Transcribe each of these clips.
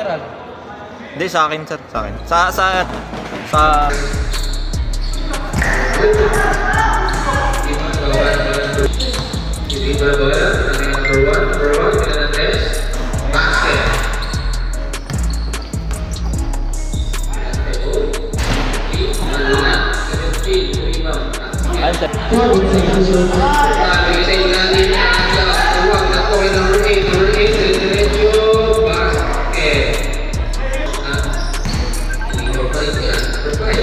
Emerald. Hindi, sa akin, sir. Sa akin. Sa... Number one, Fernandez. Basket. Ayun, sir. Number 8, diretso, basket. Number 5.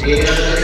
Ini number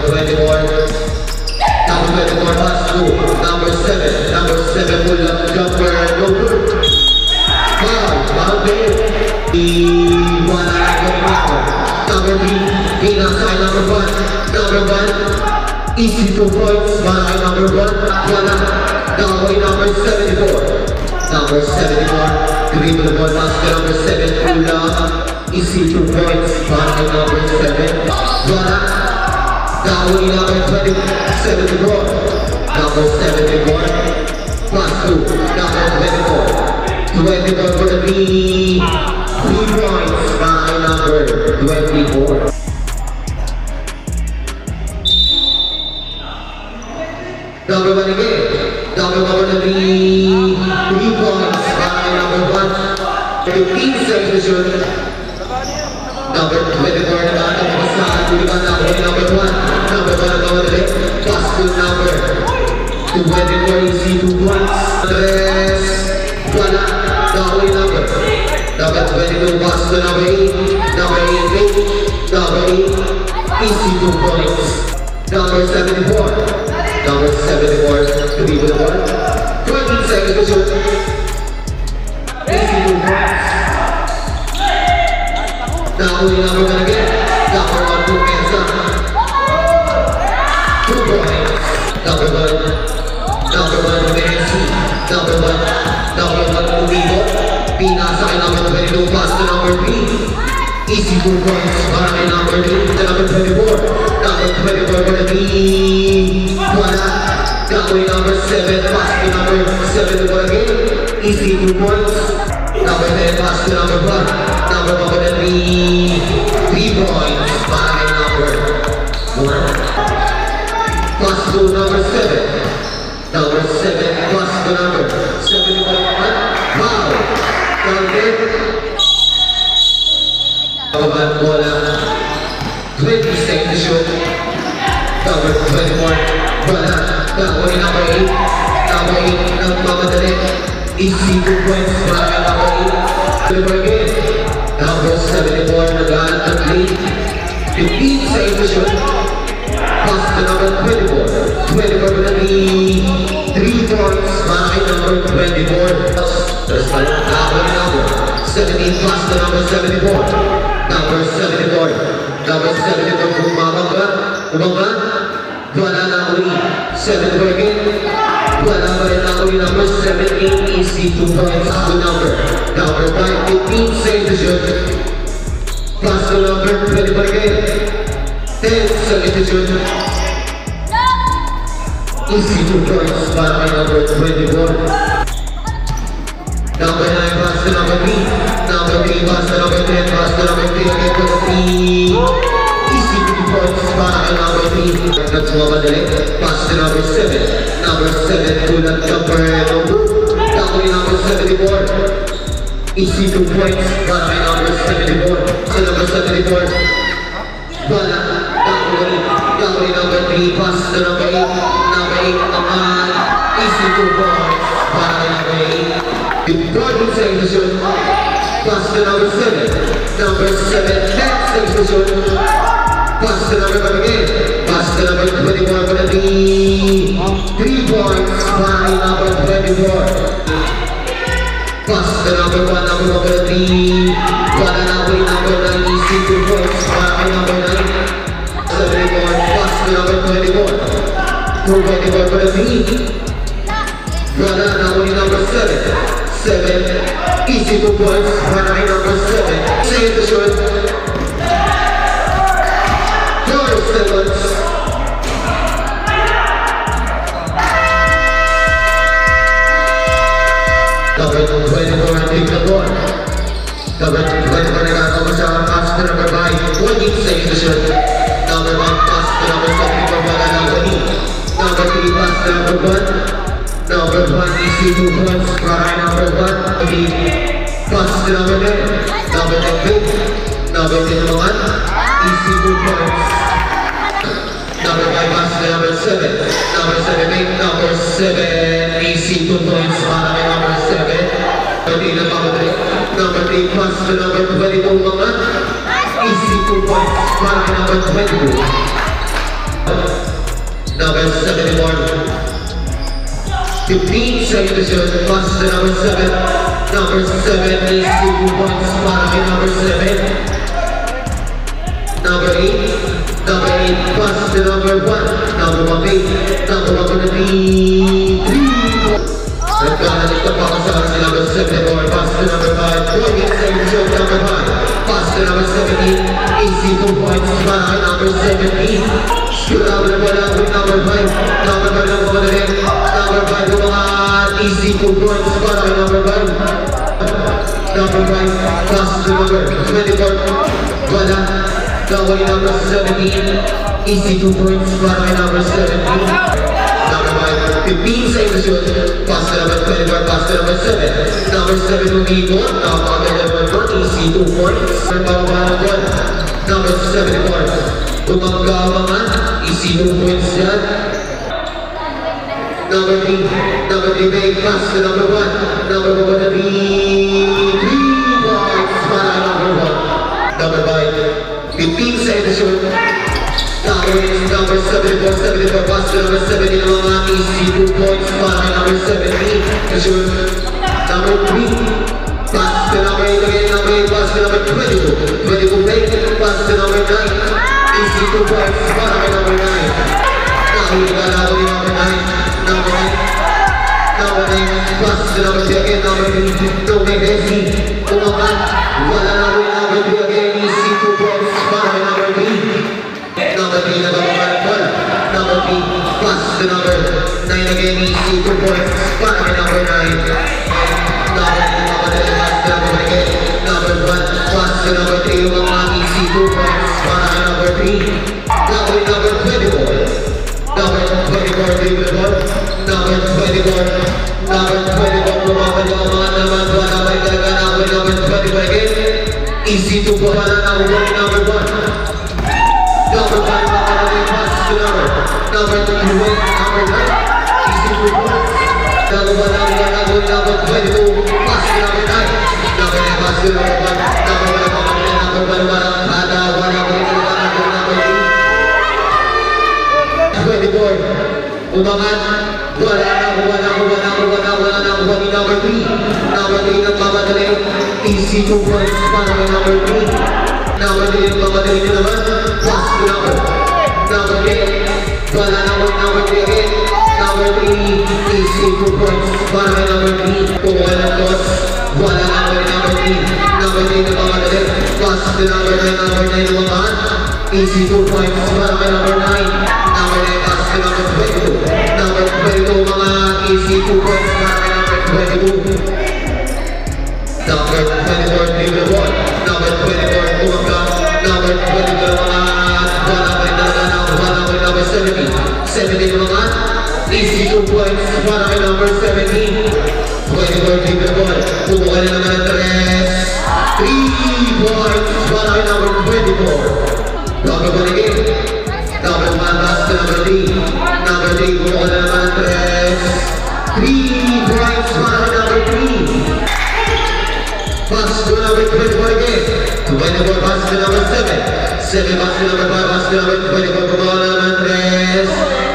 34. Number 24, pass to number 7 pull up jumper, no good. Foul, number 3, pinasay number 1, easy 2 points, malaki number 1, wala, nakaway number 74, dribble the ball, pass to number 7, pull up, easy 2 points, malaki number 7, wala, nakaway number 27 to ball, number 74, pass to number 24 for the B, 3 points, malaki number 24. Number 1 again. Number 1 for the 3 points by number 1. 15 seconds to shoot. Number 24 naman ang masahan. Tulipan number 1. Number 1 naman ulit. Pass to number 24. Easy 2 points. Andres. Wala. Nakawin number. Number 22. Pass to number 8. Number 8. Number 8. Easy 2 points. Number 74. Number 74, to be with the ball. 20 seconds to shoot. Easy 2 points. Now we number 1 again. Number 1 to Mensa. 2 points. Number 1 to Mensi. Number 1 to Vivo. Pinasa kay number 22, pass to number 3. Easy 2 points para kay number 3 to number 24. Number 24 for the team. Wala. Gagawin number 7, pass to number 7 to ball again. Easy 2 points. Number 10, pass to number 1. Number 1 for the 3 points para kay number 1. Pass to number 7. Number 7, pass to number 71. Wow. Number Kabahan bola 20 seconds to shoot. Number 24 bola. Gagawin number 8. Number 8 nagmamadali. Easy 2 points para kay number 8. Number again. Number 74 nag-aanat ng lead. 15 seconds to shoot. Pass to number 24. 24 na ni 3 points para kay number 24. Terus balik gagawin number 17 pass to number 74. Number 74. Number 74 umabang ba? Wala na uli. 74 again. Wala ba rin na uli number 17. Easy 2 points to number 5. 15 seconds to shoot. Pass to number 24 again. 10 seconds to shoot. Easy 2 points para kay number 24. Number 9 pass to number 3. Number 3 pass to number 10. Pass to number 3 again for the 3. Easy 2 points para kay number 3. Nagsumamadali. Pass to number 7. Number 7 pull up jumper. Gagawin number 74. Easy 2 points para kay number 74. Sa number 74. Wala. Gagawin number 3. Pass to number 8. Number 8 naman. Easy 2 points para kay number 8. 14 seconds to shoot. Pass to number 7. Number 7, 10 seconds to shoot. Pass to number 5 again. Pass Pass to number 24, gonna be 3 points by number 24. Pass to number 1 gonna be number 9, easy 2 points by number 9. 74, pass to number 24. 24 gonna be number 7. 7, easy 2 points by number 7. Save the shot. 4 seconds. Number 24, take the ball. Number 24, nagkakawa siya ang pass to number 5. 1 save the shot. Number 1, pass to number 7. Wala ng 1. Number 3, pass to number 1. Number 1, easy 2 points para number 1. Pass to number 10. Number 10, number 10 naman, easy 2 points. Number 5, pass to number 7. Number 7, number 7, easy 2 points para number 7. Number 3, pass to number 22 mga, easy 2 points para number 22. Number 71. 15 seconds to shoot, pass to number 7. Number 7 is 2 points para number 7. Number 8. Number 8, pass to number 1. Number 1, number 1 gonna be 3 points. Nagkakalit na pa kasama si number 74, pass to number 5. 20 seconds to shoot, number 5. Pass to number 17, easy 2 points para number 17. Shoot out na wala with number 5. Number 5 lang po na rin. Number 5 yung mga easy 2 points para kay number 5. Number 5, pass to number 24. Wala. Gawin number 17. Easy 2 points para kay number 17. Number 5, 15 seconds to shoot. Pass to number 24, pass to number 7. Number 7 umiikot. Number 4, easy 2 points. Number 74. Tumanggawa nga, easy 2 points yan. Number 3, big pass to number 1. Number 1 gonna be 3 points para number 1. Number 5, 15 seconds to shoot. Number 74, pass to number 17 na mga easy 2 points para number 17 to shoot. Number 3, pass to number 8 again. Number 8, pass to number 22. 22 big, pass to number 9. Easy 2 points para kay number 9. Nakahiligan ako ni number 9. Number 9. Number 9. Pass to number 3 again. Number 3. No may Messi. Umakan. Wala na rin number 3 again. Easy 2 points para kay number 3. Number 3 na bababa ng ball. Number 3. Pass to number 9 again. Easy 2 points para kay number 9. Number 3 mamadali. Pass to number 1 again. Number 1. Pass to number 3. Yung mga easy 2 points para kay number 3. Number 24. Number 24, dribble ball. Number 24. Number 24, bumabalik ang mga naman. Wala ba talaga number 24 again. Easy to po para number 1. Number 5, makalagay pass to number 3, number 9. Easy to po. Number 22, pass to number 9. Number 9, pass to number 1. Number 1, makalagay number 1. Wala ko rin talaga number 3. 24, umangat, wala na number 3. Number 3 ng mamadali, easy 2 points para kay number 3. Number 3 ng mamadali na naman, pass to number 10. Wala na number 3 again. Number 3, easy 2 points para kay number 3. Kung walang toss, wala na number 3. Number 3 ng mamadali, pass to number 9. Number 9 umangat, easy 2 points para kay number 9. Number 9, pass to number 22. Number 22, mga easy 2 points para kay number 22. Number 24, dribble ball. Number 24, tumanggang. Number 22, mga wala pa rin talaga number 17. 17, mga easy 2 points para kay number 17. 24, dribble ball. Pumuha na naman ang 3 points para kay number 24. Number 1 again. Number 1, pass to number 3. Number 3, pumuha na naman ang 3 points para kay number 3. Pass to number 24 again. 24, pass to number 7. 7 pass to number 5, pass to number 24, pumawala naman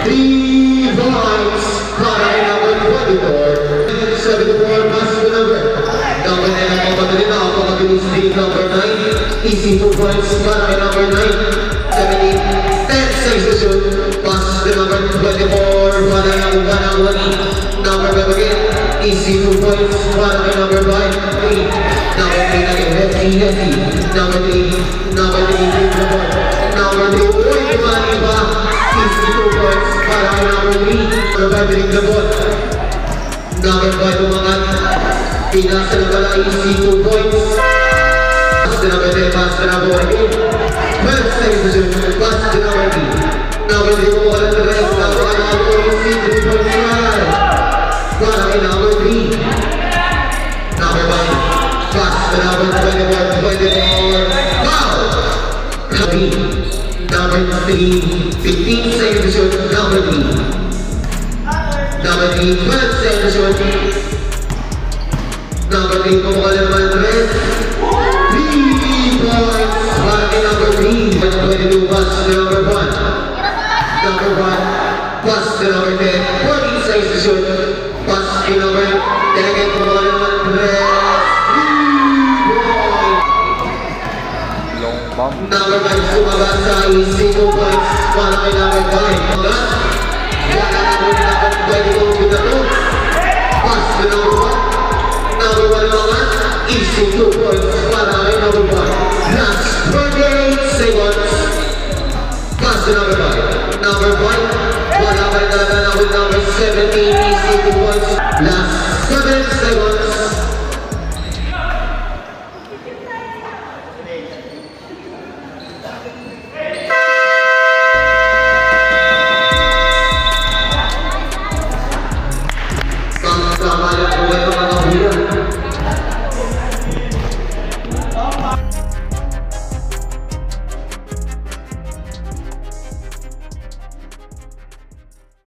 3 points para kay number 24. 7-4 pass to number 10 ang pagpatuloy na ako pagpatuloy si number 9. Easy 2 points para kay number 9. 17, 10 saves to shoot, pass to number 24 para kay number 1. Number 5 again, easy 2 points para kay number 5. 3, number 3 again, hefty. Number 3, number 3, number 3, uy, kumani pa. Easy 2 points para kay number 3. Number 5 ring the ball. Number 5 umangat. Pinasa na pala, easy 2 points. Pass to number 10, pass to number 1 again. 12 seconds to shoot, pass to number 3. Number 3 kumuha ng rest. Number 1, easy 3 points para kay number 3. Number 5, pass to number 24. Foul! Number 3, 15 seconds to shoot, number 3. Number 3, 12 seconds to shoot. Number 3, kumuha naman rest. 3 points para kay number 3. 22, pass to number 1. Number 1, pass to number 10. 14 seconds to shoot. Pass to number 10 again, kumuha naman rest. 3 points. Long bomb. Number 5, sumaba sa easy 2 points para kay number 5. Wala na naman pwede kong binato. Pass to number 1. Number 1 naman, easy 2 points para kay number 1. Last 28 seconds. Pass to number 5. Number 5, wala pa rin talaga na with number 17, easy 2 points. Last 7 seconds.